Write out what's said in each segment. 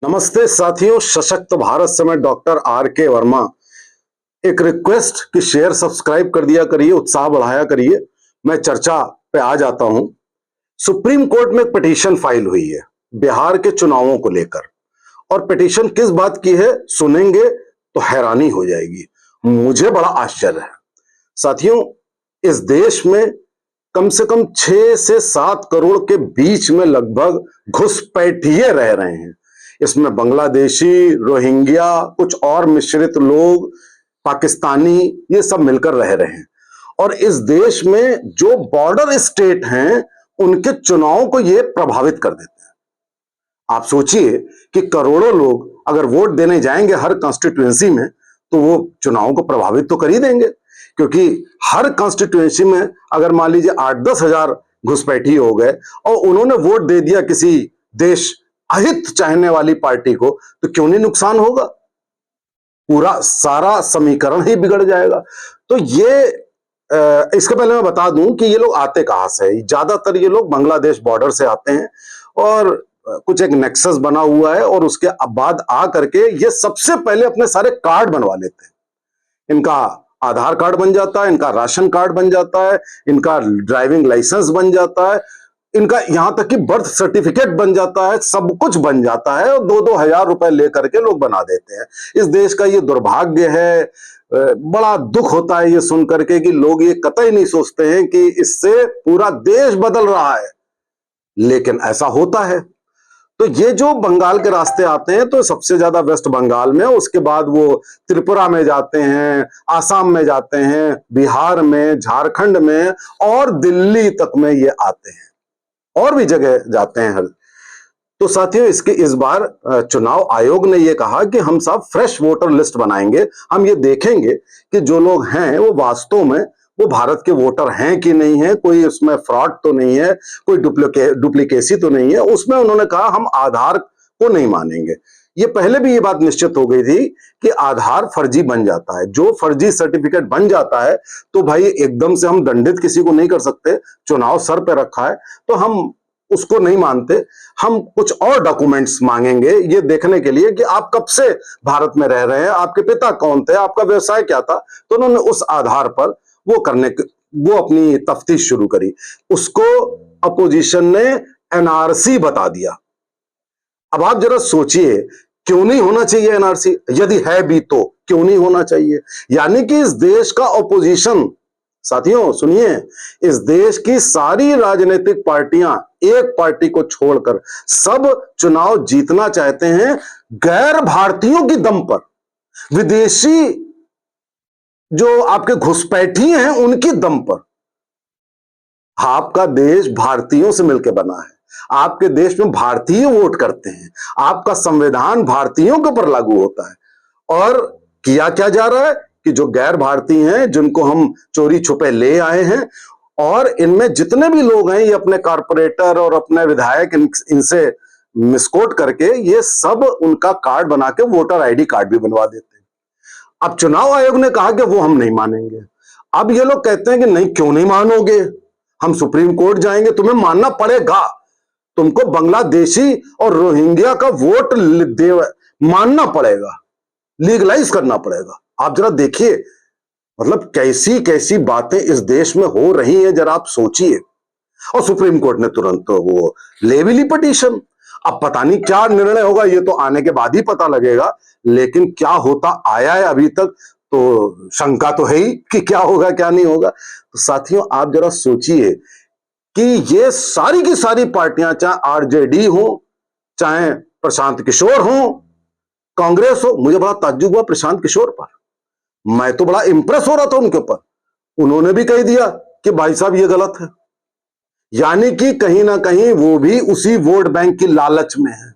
नमस्ते साथियों, सशक्त भारत से मैं डॉक्टर आर के वर्मा। एक रिक्वेस्ट कि शेयर सब्सक्राइब कर दिया करिए, उत्साह बढ़ाया करिए। मैं चर्चा पे आ जाता हूं। सुप्रीम कोर्ट में एक पिटीशन फाइल हुई है बिहार के चुनावों को लेकर। और पिटीशन किस बात की है सुनेंगे तो हैरानी हो जाएगी। मुझे बड़ा आश्चर्य है साथियों। इस देश में कम से कम 6 से 7 करोड़ के बीच में लगभग घुसपैठिए रह रहे हैं। इसमें बांग्लादेशी, रोहिंग्या, कुछ और मिश्रित लोग, पाकिस्तानी, ये सब मिलकर रह रहे हैं। और इस देश में जो बॉर्डर स्टेट हैं उनके चुनाव को ये प्रभावित कर देते हैं। आप सोचिए कि करोड़ों लोग अगर वोट देने जाएंगे हर कॉन्स्टिट्यूएंसी में तो वो चुनाव को प्रभावित तो कर ही देंगे, क्योंकि हर कॉन्स्टिट्यूएंसी में अगर मान लीजिए 8-10 हजार घुसपैठी हो गए और उन्होंने वोट दे दिया किसी देश अहित चाहने वाली पार्टी को, तो क्यों नहीं नुकसान होगा। पूरा सारा समीकरण ही बिगड़ जाएगा। तो ये इसके पहले मैं बता दूं कि ये लोग आते कहां से हैं। ज्यादातर ये लोग बांग्लादेश बॉर्डर से आते हैं और कुछ एक नेक्सस बना हुआ है और उसके बाद आ करके ये सबसे पहले अपने सारे कार्ड बनवा लेते हैं। इनका आधार कार्ड बन जाता है, इनका राशन कार्ड बन जाता है, इनका ड्राइविंग लाइसेंस बन जाता है, इनका यहां तक कि बर्थ सर्टिफिकेट बन जाता है, सब कुछ बन जाता है और 2-2 हजार रुपए लेकर के लोग बना देते हैं। इस देश का ये दुर्भाग्य है। बड़ा दुख होता है ये सुन करके कि लोग ये कतई नहीं सोचते हैं कि इससे पूरा देश बदल रहा है, लेकिन ऐसा होता है। तो ये जो बंगाल के रास्ते आते हैं तो सबसे ज्यादा वेस्ट बंगाल में, उसके बाद वो त्रिपुरा में जाते हैं, आसाम में जाते हैं, बिहार में, झारखंड में और दिल्ली तक में ये आते हैं, और भी जगह जाते हैं। तो साथियों, इसके इस बार चुनाव आयोग ने ये कहा कि हम सब फ्रेश वोटर लिस्ट बनाएंगे। हम ये देखेंगे कि जो लोग हैं वो वास्तव में वो भारत के वोटर हैं कि नहीं है, कोई उसमें फ्रॉड तो नहीं है, कोई डुप्लीकेसी तो नहीं है। उसमें उन्होंने कहा हम आधार को नहीं मानेंगे। ये पहले भी ये बात निश्चित हो गई थी कि आधार फर्जी बन जाता है। जो फर्जी सर्टिफिकेट बन जाता है तो भाई एकदम से हम दंडित किसी को नहीं कर सकते। चुनाव सर पे रखा है तो हम उसको नहीं मानते। हम कुछ और डॉक्यूमेंट्स मांगेंगे ये देखने के लिए कि आप कब से भारत में रह रहे हैं, आपके पिता कौन थे, आपका व्यवसाय क्या था। तो उन्होंने उस आधार पर वो अपनी तफ्तीश शुरू करी। उसको अपोजिशन ने एनआरसी बता दिया। अब आप जरा सोचिए, क्यों नहीं होना चाहिए एनआरसी? यदि है भी तो क्यों नहीं होना चाहिए? यानी कि इस देश का ऑपोजिशन, साथियों सुनिए, इस देश की सारी राजनीतिक पार्टियां एक पार्टी को छोड़कर सब चुनाव जीतना चाहते हैं गैर भारतीयों की दम पर। विदेशी जो आपके घुसपैठी हैं उनकी दम पर। आपका देश भारतीयों से मिलकर बना है। आपके देश में भारतीय वोट करते हैं। आपका संविधान भारतीयों के ऊपर लागू होता है। और किया क्या जा रहा है कि जो गैर भारतीय हैं, जिनको हम चोरी छुपे ले आए हैं, और इनमें जितने भी लोग हैं ये अपने कारपोरेटर और अपने विधायक इनसे मिसकोट करके ये सब उनका कार्ड बना के वोटर आईडी कार्ड भी बनवा देते हैं। अब चुनाव आयोग ने कहा कि वो हम नहीं मानेंगे। अब ये लोग कहते हैं कि नहीं, क्यों नहीं मानोगे, हम सुप्रीम कोर्ट जाएंगे, तुम्हें मानना पड़ेगा। तुमको बांग्लादेशी और रोहिंग्या का वोट मानना पड़ेगा, लीगलाइज करना पड़ेगा। आप जरा देखिए, मतलब कैसी कैसी बातें इस देश में हो रही हैं, जरा आप सोचिए। और सुप्रीम कोर्ट ने तुरंत तो वो ले भी ली पिटीशन। अब पता नहीं क्या निर्णय होगा, ये तो आने के बाद ही पता लगेगा। लेकिन क्या होता आया है अभी तक तो शंका तो है ही कि क्या होगा क्या नहीं होगा। तो साथियों, आप जरा सोचिए कि ये सारी की सारी पार्टियां, चाहे आरजेडी हो, चाहे प्रशांत किशोर हो, कांग्रेस हो। मुझे बड़ा ताज्जुब हुआ प्रशांत किशोर पर, मैं तो बड़ा इंप्रेस हो रहा था उनके ऊपर। उन्होंने भी कह दिया कि भाई साहब ये गलत है। यानी कि कहीं ना कहीं वो भी उसी वोट बैंक की लालच में है।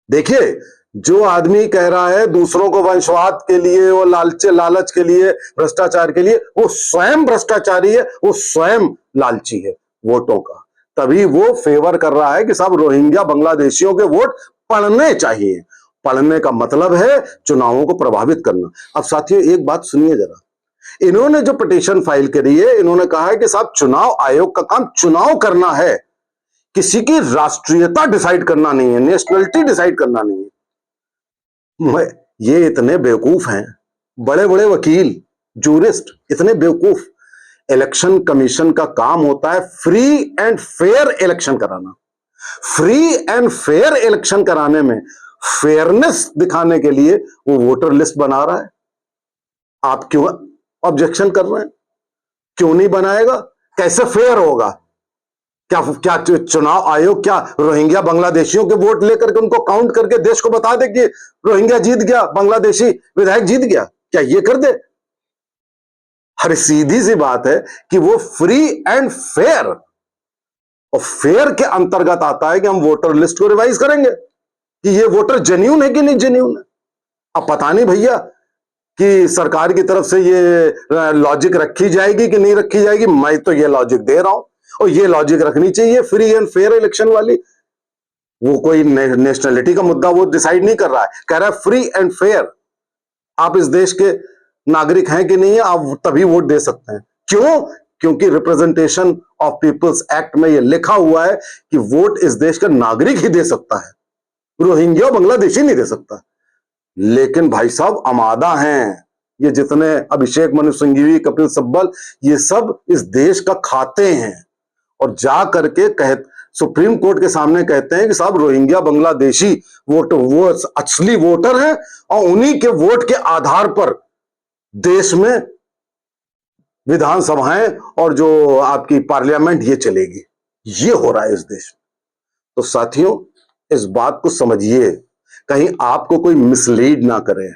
देखिए, जो आदमी कह रहा है दूसरों को वंशवाद के लिए और लालच के लिए, भ्रष्टाचार के लिए, वो स्वयं भ्रष्टाचारी है, वो स्वयं लालची है वोटों का। तभी वो फेवर कर रहा है कि साहब रोहिंग्या बांग्लादेशियों के वोट पड़ने चाहिए। पढ़ने का मतलब है चुनावों को प्रभावित करना। अब साथियों, एक बात सुनिए जरा। इन्होंने जो पिटीशन फाइल करी है, इन्होंने कहा है कि साहब चुनाव आयोग का काम चुनाव करना है। किसी की राष्ट्रीयता डिसाइड करना नहीं है, नेशनलिटी डिसाइड करना नहीं है। ये इतने बेवकूफ हैं, बड़े बड़े वकील, जूरिस्ट इतने बेवकूफ। इलेक्शन कमीशन का काम होता है फ्री एंड फेयर इलेक्शन कराना। फ्री एंड फेयर इलेक्शन कराने में फेयरनेस दिखाने के लिए वो वोटर लिस्ट बना रहा है। आप क्यों ऑब्जेक्शन कर रहे हैं? क्यों नहीं बनाएगा? कैसे फेयर होगा? क्या क्या चुनाव आयोग क्या रोहिंग्या बांग्लादेशियों के वोट लेकर के उनको काउंट करके देश को बता दे कि रोहिंग्या जीत गया, बांग्लादेशी विधायक जीत गया? क्या ये कर दे? हर सीधी सी बात है कि वो फ्री एंड फेयर, और फेयर के अंतर्गत आता है कि हम वोटर लिस्ट को रिवाइज करेंगे कि ये वोटर जेन्यून है कि नहीं जेन्यून है। अब पता नहीं भैया कि सरकार की तरफ से ये लॉजिक रखी जाएगी कि नहीं रखी जाएगी। मैं तो ये लॉजिक दे रहा हूं, और ये लॉजिक रखनी चाहिए फ्री एंड फेयर इलेक्शन वाली। वो कोई नेशनलिटी का मुद्दा वो डिसाइड नहीं कर रहा है, कह रहा है फ्री एंड फेयर। आप इस देश के नागरिक हैं कि नहीं है, आप तभी वोट दे सकते हैं। क्यों? क्योंकि रिप्रेजेंटेशन ऑफ पीपल्स एक्ट में ये लिखा हुआ है कि वोट इस देश का नागरिक ही दे सकता है, रोहिंग्या बांग्लादेशी नहीं दे सकता। लेकिन भाई साहब अमादा हैं ये जितने, अभिषेक मनु सिंघवी, कपिल सिब्बल, ये सब इस देश का खाते हैं, और जा करके सुप्रीम कोर्ट के सामने कहते हैं कि साहब रोहिंग्या बांग्लादेशी वो असली वोटर हैं, और उन्हीं के वोट के आधार पर देश में विधानसभाएं और जो आपकी पार्लियामेंट ये चलेगी। ये हो रहा है इस देश में। तो साथियों, इस बात को समझिए, कहीं आपको कोई मिसलीड ना करे।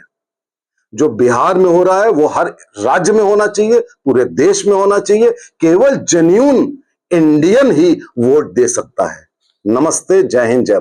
जो बिहार में हो रहा है वो हर राज्य में होना चाहिए, पूरे देश में होना चाहिए। केवल जेन्यून इंडियन ही वोट दे सकता है। नमस्ते, जय हिंद, जय।